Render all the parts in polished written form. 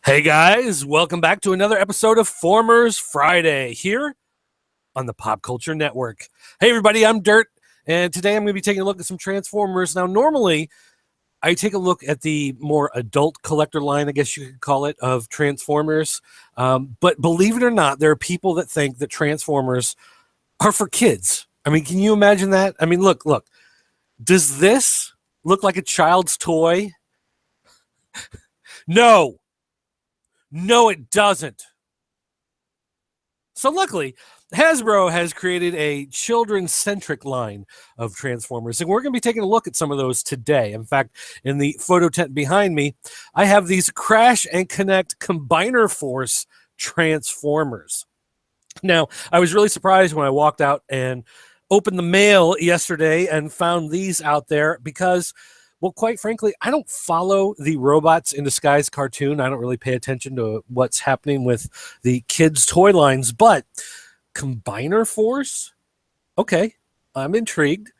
Hey guys, welcome back to another episode of Formers Friday here on the Pop Culture Network. Hey everybody, I'm Dirt, and today I'm going to be taking a look at some Transformers. Now, normally I take a look at the more adult collector line, I guess you could call it, of Transformers. But believe it or not, there are people that think that Transformers are for kids. I mean, can you imagine that? I mean, look. Does this look like a child's toy? No. No, it doesn't. So luckily, Hasbro has created a children-centric line of Transformers, and we're going to be taking a look at some of those today. In fact, in the photo tent behind me, I have these Crash and Connect Combiner Force Transformers. Now, I was really surprised when I walked out and opened the mail yesterday and found these out there because, well, quite frankly, I don't follow the Robots in Disguise cartoon. I don't really pay attention to what's happening with the kids' toy lines, but Combiner Force? Okay, I'm intrigued.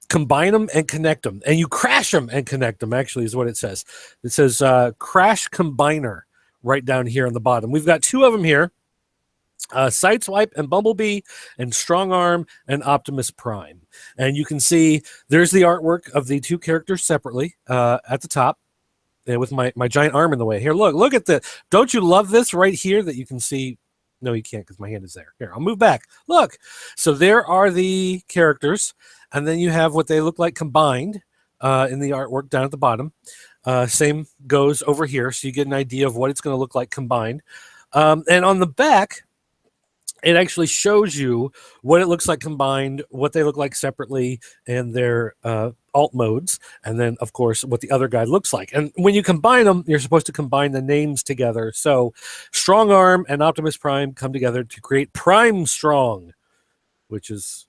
Combine them and connect them. And you crash them and connect them, actually, is what it says. It says Crash Combiner right down here on the bottom. We've got two of them here. Sideswipe and Bumblebee and Strongarm and Optimus Prime. And you can see there's the artwork of the two characters separately at the top with my giant arm in the way. Here, look at the, don't you love this right here that you can see? No, you can't because my hand is there. Here, I'll move back. Look. So there are the characters. And then you have what they look like combined in the artwork down at the bottom. Same goes over here. So you get an idea of what it's going to look like combined. And on the back, it actually shows you what it looks like combined, what they look like separately, and their alt modes, and then, of course, what the other guy looks like. And when you combine them, you're supposed to combine the names together. So Strongarm and Optimus Prime come together to create Prime Strong, which is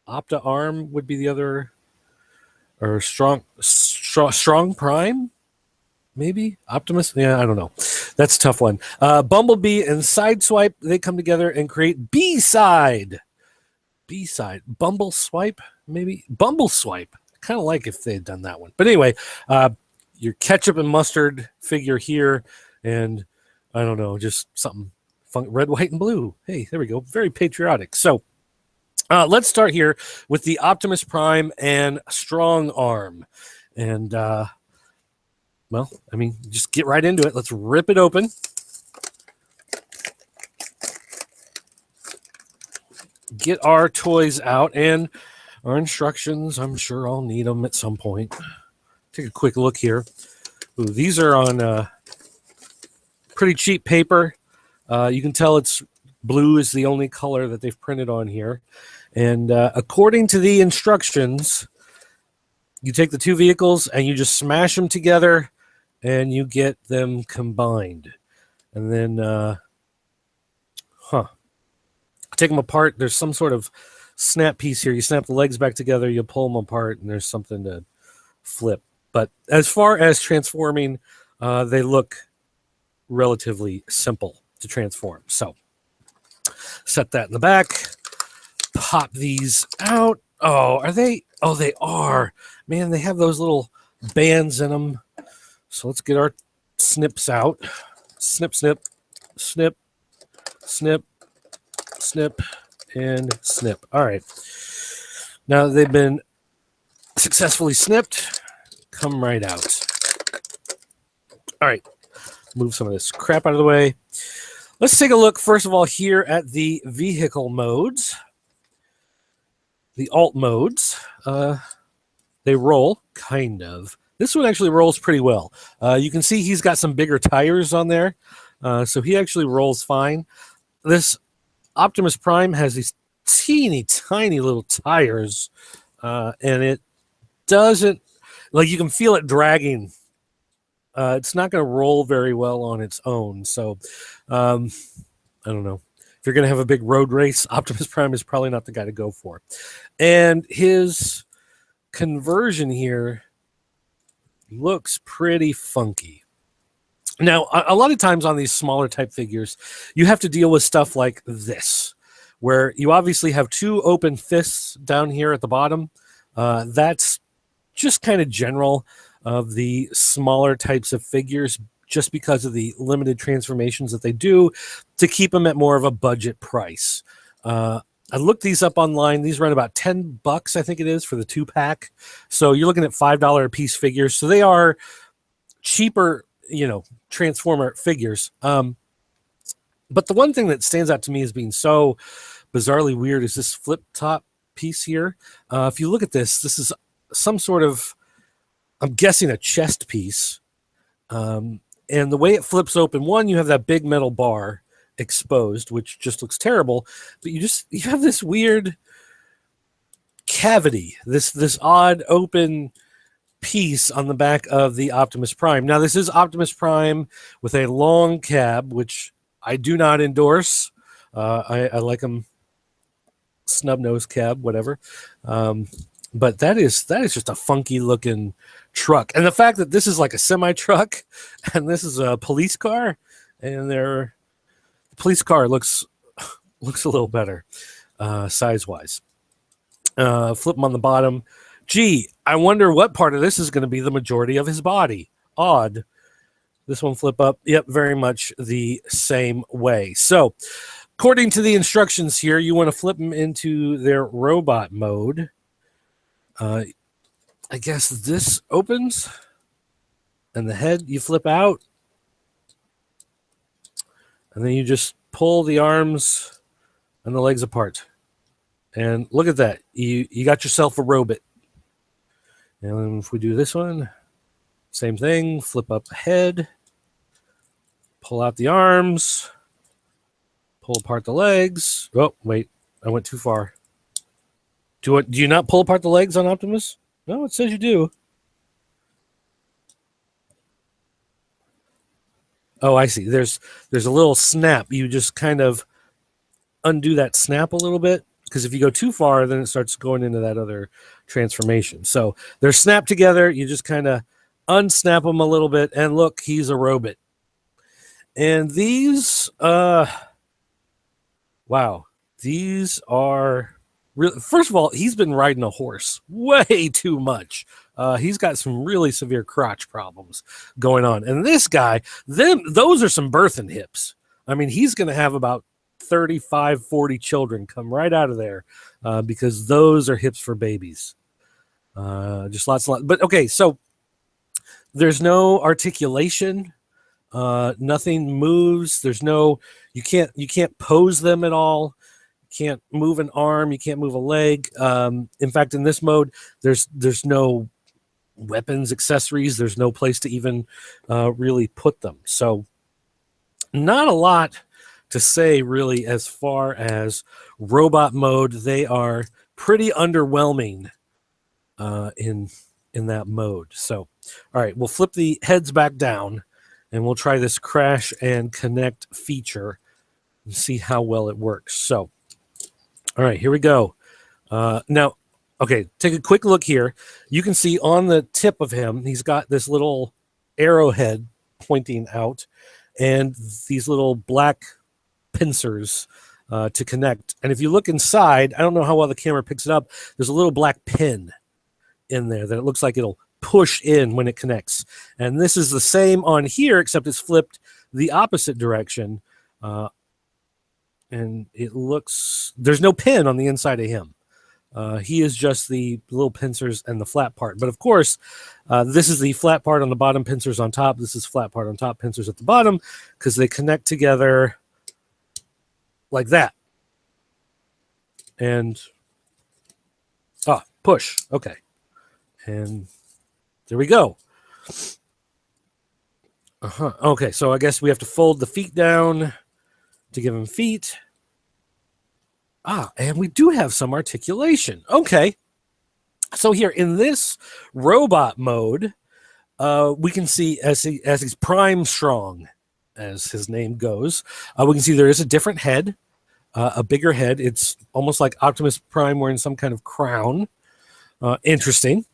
Opta Arm would be the other, or Strong Prime? Maybe Optimus. Yeah, I don't know. That's a tough one. Bumblebee and Sideswipe, they come together and create B-Side. B-Side. Bumble Swipe, maybe? Bumble Swipe. Kind of like if they had done that one. But anyway, your ketchup and mustard figure here, and I don't know, just something red, white, and blue. Hey, there we go. Very patriotic. So let's start here with the Optimus Prime and Strongarm. And well, I mean, just get right into it. Let's rip it open. Get our toys out and our instructions. I'm sure I'll need them at some point. Take a quick look here. Ooh, these are on pretty cheap paper. You can tell it's blue is the only color that they've printed on here. And according to the instructions, you take the two vehicles and you just smash them together and you get them combined. And then, take them apart. There's some sort of snap piece here. You snap the legs back together, you pull them apart, and there's something to flip. But as far as transforming, they look relatively simple to transform. So set that in the back. Pop these out. Oh, are they? Oh, they are. Man, they have those little bands in them. So let's get our snips out. Snip, snip, snip, snip, snip, and snip. All right. Now that they've been successfully snipped, come right out. All right. Move some of this crap out of the way. Let's take a look, first of all, here at the vehicle modes. The alt modes. They roll, kind of. This one actually rolls pretty well. You can see he's got some bigger tires on there, so he actually rolls fine. This Optimus Prime has these teeny tiny little tires, and it doesn't, like, you can feel it dragging. It's not going to roll very well on its own, so I don't know. If you're going to have a big road race, Optimus Prime is probably not the guy to go for. And his conversion here looks pretty funky. Now, a lot of times on these smaller type figures, you have to deal with stuff like this, where you obviously have two open fists down here at the bottom. That's just kind of general of the smaller types of figures. just because of the limited transformations that they do to keep them at more of a budget price. I looked these up online. These run about $10, I think it is, for the 2-pack. So you're looking at $5 a piece figures. So they are cheaper, Transformer figures. But the one thing that stands out to me as being so bizarrely weird is this flip top piece here. If you look at this is some sort of, I'm guessing, a chest piece. And the way it flips open, one, you have that big metal bar exposed, which just looks terrible, but you have this weird cavity, this odd open piece on the back of the Optimus Prime. Now, this is Optimus Prime with a long cab, which I do not endorse. I like them snub nose cab, whatever. But that is just a funky looking truck, and the fact that this is like a semi truck, and this is a police car, and the police car looks a little better size wise. Flip them on the bottom. Gee, I wonder what part of this is going to be the majority of his body. Odd. This one flip up. Yep, very much the same way. So, according to the instructions here, you want to flip them into their robot mode. I guess this opens, and the head you flip out, and then you just pull the arms and the legs apart. And look at that. You got yourself a robot. And if we do this one, same thing. Flip up the head, pull out the arms, pull apart the legs. Oh, wait. I went too far. Do you not pull apart the legs on Optimus? No, it says you do. Oh, I see. There's a little snap. You just kind of undo that snap a little bit, because if you go too far, then it starts going into that other transformation. So they're snapped together. You just kind of unsnap them a little bit, and look, he's a robot. And these, wow, these are really, first of all, he's been riding a horse way too much. He's got some really severe crotch problems going on. And this guy, those are some birthing hips. I mean, he's going to have about 35, 40 children come right out of there because those are hips for babies. Just lots. But okay, so there's no articulation. Nothing moves. There's no, you can't pose them at all. You can't move an arm. You can't move a leg. In fact, in this mode, there's no weapons, accessories. There's no place to even really put them. So not a lot to say really as far as robot mode. They are pretty underwhelming in that mode. So, all right, we'll flip the heads back down and we'll try this crash and connect feature and see how well it works. So, all right, here we go. Now, okay, take a quick look here. You can see on the tip of him, he's got this little arrowhead pointing out and these little black pincers to connect. And if you look inside, I don't know how well the camera picks it up, there's a little black pin in there that it looks like it'll push in when it connects. And this is the same on here, except it's flipped the opposite direction. And it looks, there's no pin on the inside of him. He is just the little pincers and the flat part. But of course, this is the flat part on the bottom, pincers on top. This is flat part on top, pincers at the bottom, because they connect together like that. And, push. Okay. And there we go. Okay, so I guess we have to fold the feet down to give him feet. And we do have some articulation. Okay. So here in this robot mode, we can see as he's prime strong, as his name goes, we can see there is a different head, a bigger head. It's almost like Optimus Prime wearing some kind of crown. Interesting.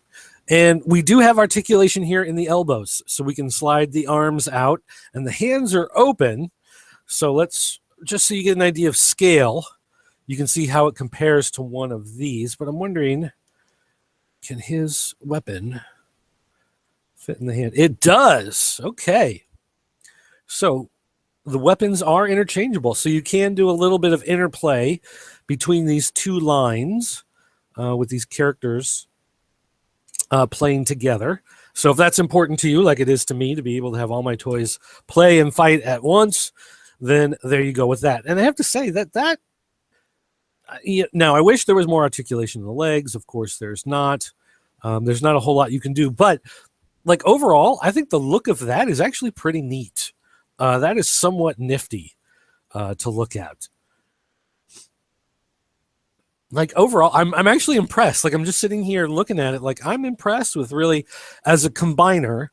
And we do have articulation here in the elbows, so we can slide the arms out, and the hands are open. So let's, just so you get an idea of scale, you can see how it compares to one of these. But I'm wondering, can his weapon fit in the hand? It does. Okay. So the weapons are interchangeable, so you can do a little bit of interplay between these two lines with these characters playing together. So if that's important to you, like it is to me, to be able to have all my toys play and fight at once, then there you go with that. And I have to say that now I wish there was more articulation in the legs. Of course, there's not. There's not a whole lot you can do, but like overall, I think the look of that is actually pretty neat. That is somewhat nifty to look at. Like overall, I'm actually impressed. Like I'm just sitting here looking at it. Like I'm impressed with really, as a combiner,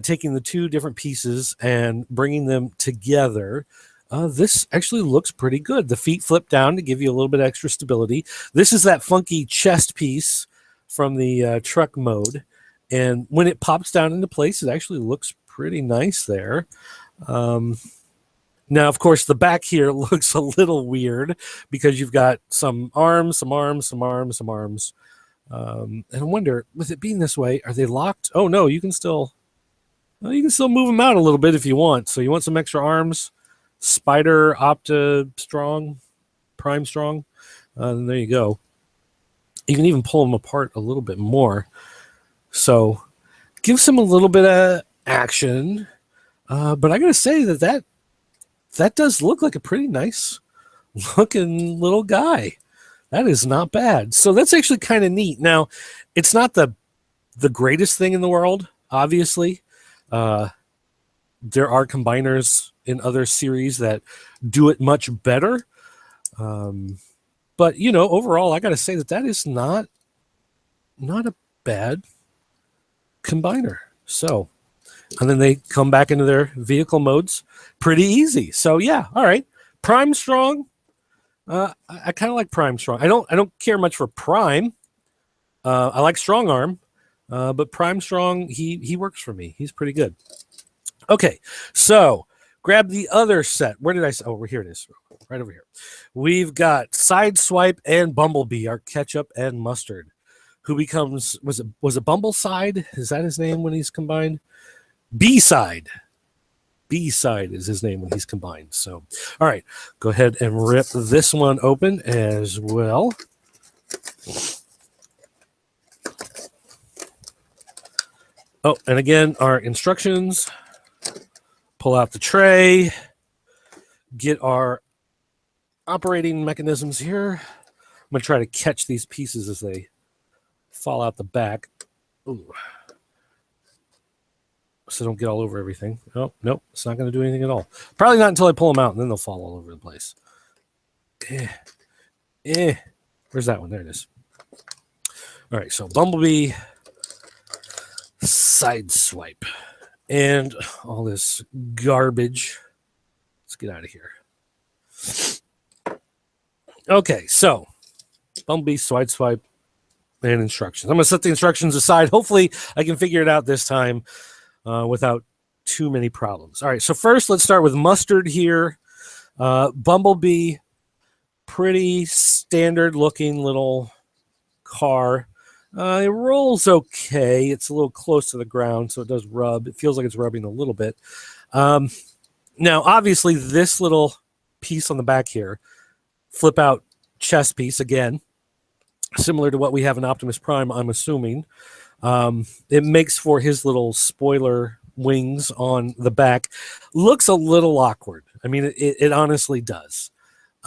taking the two different pieces and bringing them together. This actually looks pretty good. The feet flip down to give you a little bit extra stability. This is that funky chest piece from the truck mode, and when it pops down into place, it actually looks pretty nice there. Now, of course, the back here looks a little weird because you've got some arms, some arms, some arms, some arms. And I wonder, with it being this way, are they locked? Oh no, you can still move them out a little bit if you want. So you want some extra arms? Spider, Opta, Strong, Prime Strong. And there you go. You can even pull them apart a little bit more. So gives them a little bit of action. But I got to say that does look like a pretty nice looking little guy. That is not bad. So that's actually kind of neat. Now, it's not the greatest thing in the world, obviously. There are combiners in other series that do it much better. But, overall, I got to say that is not a bad combiner. So, and then they come back into their vehicle modes pretty easy. So yeah, all right. Prime Strong. I kind of like Prime Strong. I don't care much for Prime. I like Strongarm, but Prime Strong, he works for me. He's pretty good. Okay, so grab the other set. Where did I say? Oh, here it is. Right over here. We've got Sideswipe and Bumblebee, our ketchup and mustard, who becomes was it Bumbleside? Is that his name when he's combined? B-side. B-side is his name when he's combined. So, all right, go ahead and rip this one open as well. Oh, and again, our instructions. Pull out the tray. Get our operating mechanisms here. I'm going to try to catch these pieces as they fall out the back. Ooh. So don't get all over everything. Oh, nope, it's not going to do anything at all. Probably not until I pull them out, and then they'll fall all over the place. Where's that one? There it is. All right, so Bumblebee, Sideswipe, and all this garbage. Let's get out of here. Okay, so Bumblebee, Sideswipe, and instructions. I'm going to set the instructions aside. Hopefully, I can figure it out this time. Without too many problems. All right, so first let's start with mustard here. Bumblebee, pretty standard looking little car. It rolls okay. It's a little close to the ground, so it does rub. It feels like it's rubbing a little bit. Now, obviously, this little piece on the back here, flip out chest piece, again, similar to what we have in Optimus Prime, I'm assuming. It makes for his little spoiler wings on the back. Looks a little awkward. I mean, it honestly does.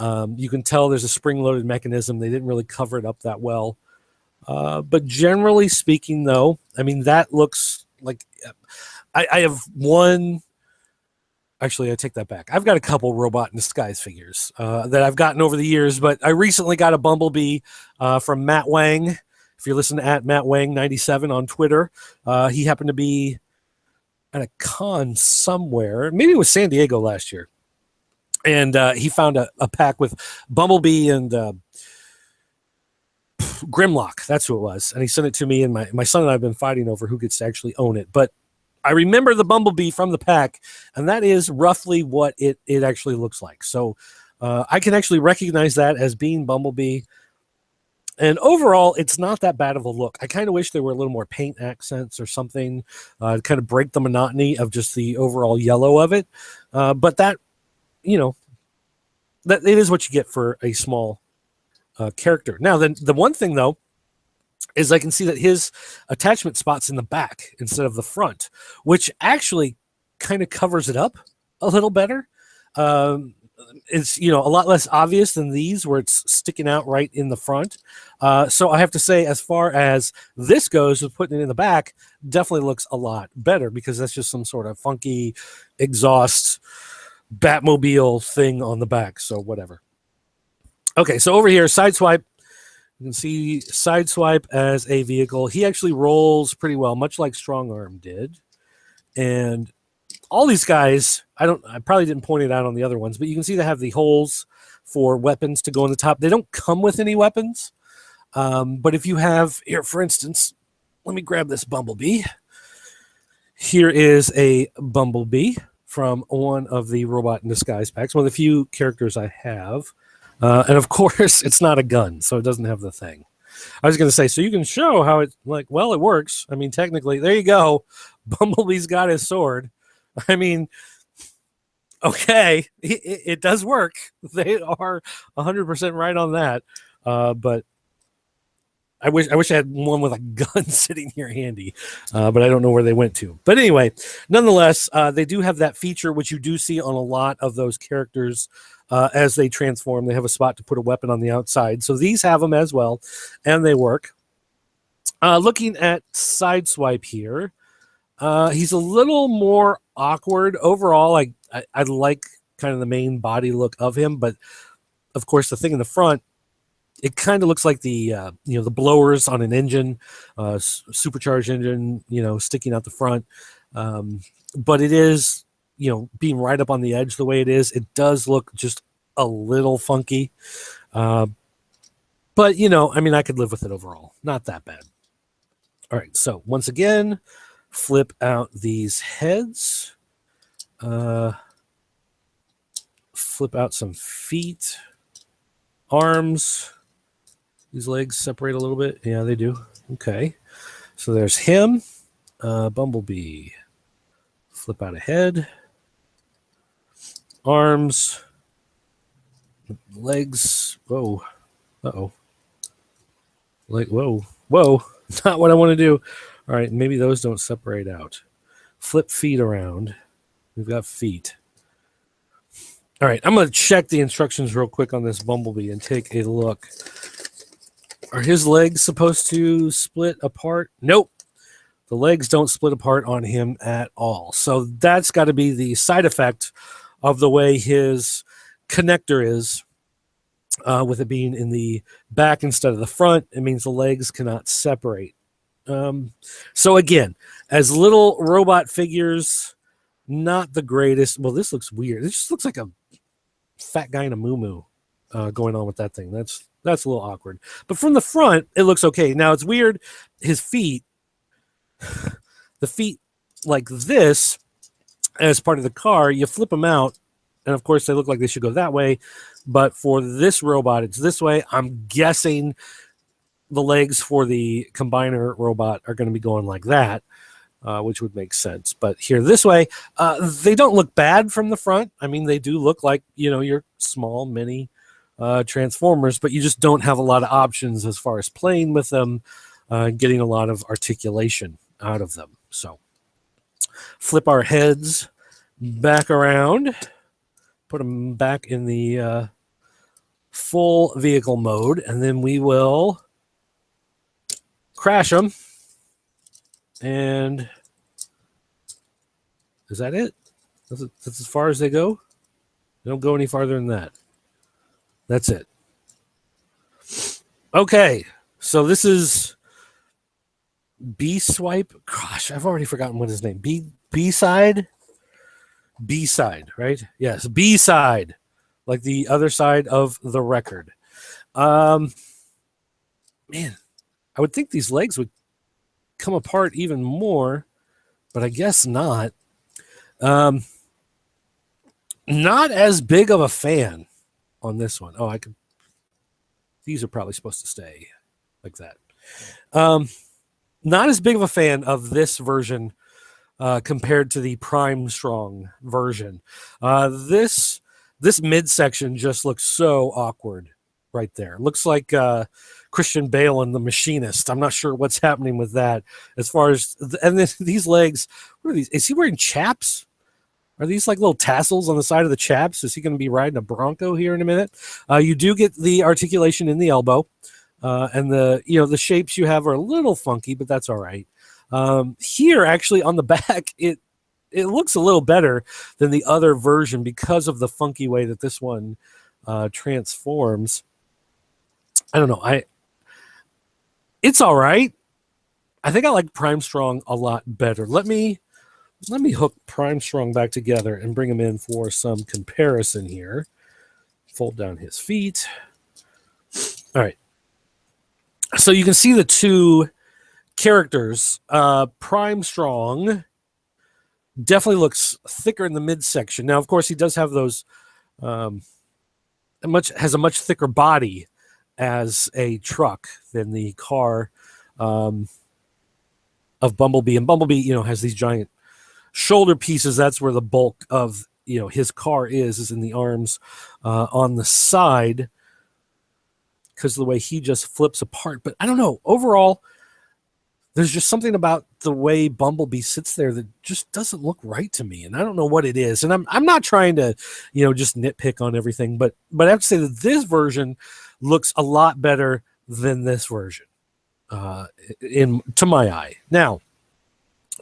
You can tell there's a spring-loaded mechanism. They didn't really cover it up that well. But generally speaking, though, I mean, that looks like... I have one... Actually, I take that back. I've got a couple Robot in Disguise figures that I've gotten over the years, but I recently got a Bumblebee from Matt Wang. If you're listening at Matt Wang 97 on Twitter, he happened to be at a con somewhere. Maybe it was San Diego last year. And he found a pack with Bumblebee and Grimlock. That's who it was. And he sent it to me, and my son and I have been fighting over who gets to actually own it. But I remember the Bumblebee from the pack, and that is roughly what it actually looks like. So I can actually recognize that as being Bumblebee. And overall, it's not that bad of a look. I kind of wish there were a little more paint accents or something to kind of break the monotony of just the overall yellow of it. But that, that it is what you get for a small character. Now, then the one thing though is I can see that his attachment spot's in the back instead of the front, which actually kind of covers it up a little better. It's a lot less obvious than these where it's sticking out right in the front. So I have to say, as far as this goes with putting it in the back, definitely looks a lot better because that's just some sort of funky exhaust Batmobile thing on the back. So whatever. Okay, so over here, Sideswipe. You can see Sideswipe as a vehicle. He actually rolls pretty well, much like Strongarm did. And all these guys, I probably didn't point it out on the other ones, but you can see they have the holes for weapons to go on the top. They don't come with any weapons. But if you have here, for instance, let me grab this Bumblebee. Here is a Bumblebee from one of the Robot in Disguise packs, one of the few characters I have. And of course, it's not a gun, so it doesn't have the thing. I was going to say, so you can show how it, well, it works. I mean, technically, there you go. Bumblebee's got his sword. I mean, okay, it does work. They are 100% right on that. But I wish I had one with a gun sitting here handy, but I don't know where they went to. But anyway, nonetheless, they do have that feature, which you do see on a lot of those characters as they transform. They have a spot to put a weapon on the outside. So these have them as well, and they work. Looking at Sideswipe here, he's a little more awkward overall. I like kind of the main body look of him, but of course the thing in the front, it kind of looks like the the blowers on an engine, supercharged engine, sticking out the front. But it is, being right up on the edge the way it is, it does look just a little funky. But I could live with it overall. Not that bad. All right, so once again, flip out these heads. Flip out some feet, arms. These legs separate a little bit. Yeah, they do. Okay. So there's him. Bumblebee. Flip out a head. Arms. Legs. Whoa. Uh-oh. Whoa. Not what I want to do. All right, maybe those don't separate out. Flip feet around. We've got feet. All right, I'm going to check the instructions real quick on this Bumblebee and take a look. Are his legs supposed to split apart? Nope. The legs don't split apart on him at all. So that's got to be the side effect of the way his connector is, with it being in the back instead of the front. It means the legs cannot separate. So again, as little robot figures, not the greatest. Well, this looks weird. It just looks like a fat guy in a muumuu going on with that thing. That's a little awkward. But from the front, it looks okay. Now, it's weird. His feet, the feet like this, as part of the car, you flip them out, and of course, they look like they should go that way. But for this robot, it's this way. I'm guessing the legs for the combiner robot are going to be going like that, which would make sense. But here this way, they don't look bad from the front. I mean, they do look like, your small mini Transformers, but you just don't have a lot of options as far as playing with them, getting a lot of articulation out of them. So flip our heads back around, put them back in the full vehicle mode, and then we will crash them. And is that it? That's as far as they go? They don't go any farther than that. That's it. Okay, so this is B-Swipe. Gosh, I've already forgotten what his name. B-Side? B-Side, right? Yes, B-Side. Like the other side of the record. Man, I would think these legs would come apart even more, but I guess not. Not as big of a fan on this one. Oh, these are probably supposed to stay. like that. Not as big of a fan of this version compared to the Prime Strong version. This midsection just looks so awkward right there. Looks like Christian Bale and The Machinist. I'm not sure what's happening with that as far as, and then these legs, what are these? Is he wearing chaps? Are these like little tassels on the side of the chaps? Is he going to be riding a Bronco here in a minute? You do get the articulation in the elbow, and the shapes you have are a little funky, but that's all right. Here, actually, on the back, it looks a little better than the other version because of the funky way that this one transforms. I don't know. It's all right. I think I like Prime Strong a lot better. Let me hook Prime Strong back together and bring him in for some comparison here. Fold down his feet. All right. So you can see the two characters. Prime Strong definitely looks thicker in the midsection. Now, of course, he does have those has a much thicker body as a truck than the car of Bumblebee. And Bumblebee, has these giant shoulder pieces. That's where the bulk of his car is in the arms on the side, because of the way he just flips apart. But I don't know. Overall, there's just something about the way Bumblebee sits there that just doesn't look right to me, and I don't know what it is. And I'm not trying to, just nitpick on everything, but I have to say that this version looks a lot better than this version, to my eye. Now,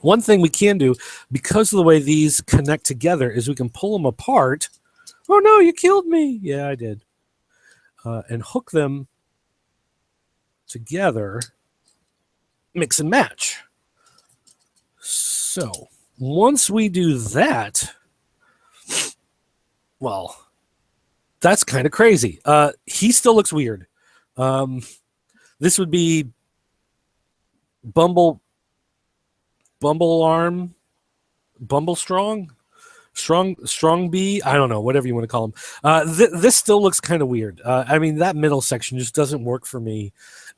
one thing we can do, because of the way these connect together, is we can pull them apart. Oh no, you killed me! Yeah, I did. And hook them together. Mix and match. So once we do that, well, that's kind of crazy. He still looks weird. This would be Bumble Arm, Bumble Strong Bee. I don't know, whatever you want to call him. This still looks kind of weird. I mean, that middle section just doesn't work for me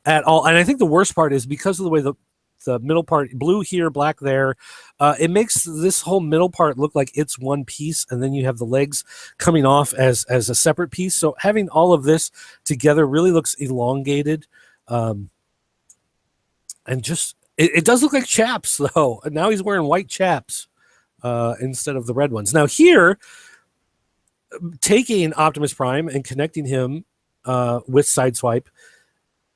at all. And I think the worst part is because of the way the middle part, blue here, black there, it makes this whole middle part look like it's one piece, and then you have the legs coming off as a separate piece. So having all of this together really looks elongated, and just it does look like chaps though. Now he's wearing white chaps instead of the red ones. Now here, taking Optimus Prime and connecting him with Sideswipe,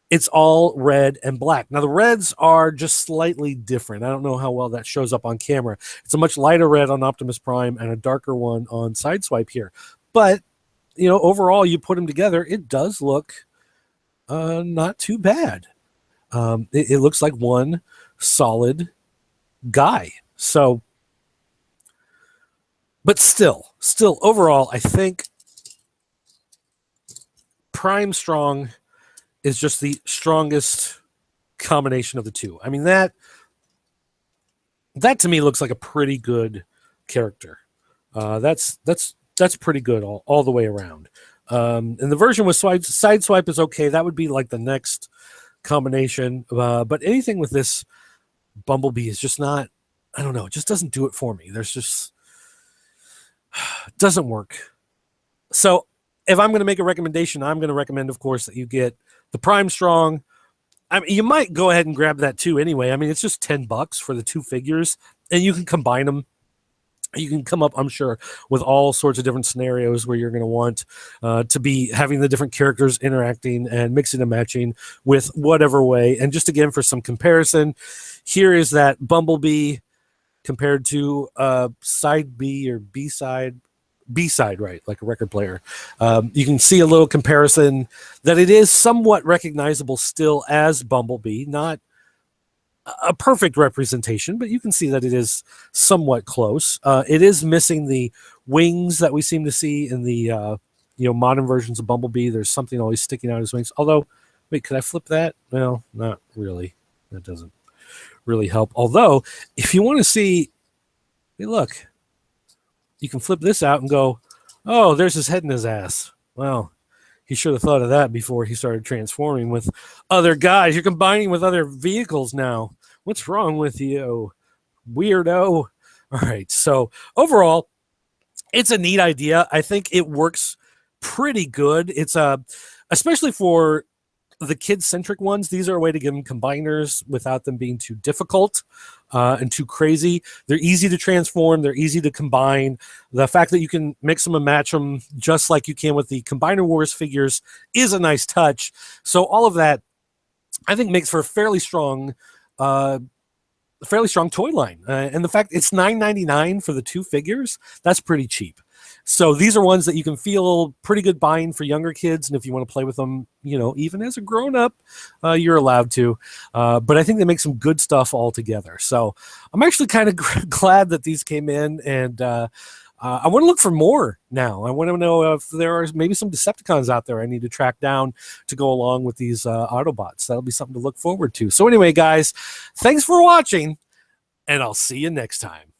it's all red and black. Now, the reds are just slightly different. I don't know how well that shows up on camera. It's a much lighter red on Optimus Prime and a darker one on Sideswipe here. But, overall, you put them together, it does look not too bad. It looks like one solid guy. So, but still, overall, I think Prime Strong is just the strongest combination of the two. I mean, that to me looks like a pretty good character. That's pretty good all the way around. And the version with Sideswipe is okay. That would be like the next combination. But anything with this Bumblebee is just not, I don't know, it just doesn't do it for me. There's just, doesn't work. So if I'm going to make a recommendation, I'm going to recommend, of course, that you get the Prime Strong. I mean, you might go ahead and grab that too anyway. I mean, it's just $10 for the two figures, and you can combine them. You can come up, I'm sure, with all sorts of different scenarios where you're going to want to be having the different characters interacting and mixing and matching with whatever way. And just again, for some comparison, here is that Bumblebee compared to side B or B-side, right, like a record player. You can see a little comparison that it is somewhat recognizable still as Bumblebee, not a perfect representation, but you can see that it is somewhat close. It is missing the wings that we seem to see in the modern versions of Bumblebee. There's something always sticking out of his wings. Although, wait, could I flip that? Well, not really. That doesn't really help. Although, if you want to see, hey, look, you can flip this out and go, oh, there's his head and his ass. Well, He should have thought of that before he started transforming with other guys. You're combining with other vehicles now. What's wrong with you, weirdo? All right. So overall, it's a neat idea. I think it works pretty good. It's especially for the kid-centric ones. These are a way to give them combiners without them being too difficult and too crazy. They're easy to transform. They're easy to combine. The fact that you can mix them and match them just like you can with the Combiner Wars figures is a nice touch. So all of that, I think, makes for a fairly strong toy line. And the fact it's $9.99 for the 2 figures, that's pretty cheap. So these are ones that you can feel pretty good buying for younger kids. And if you want to play with them, even as a grown-up, you're allowed to. But I think they make some good stuff all together. So I'm actually kind of glad that these came in. And I want to look for more now. I want to know if there are maybe some Decepticons out there I need to track down to go along with these Autobots. That'll be something to look forward to. So anyway, guys, thanks for watching, and I'll see you next time.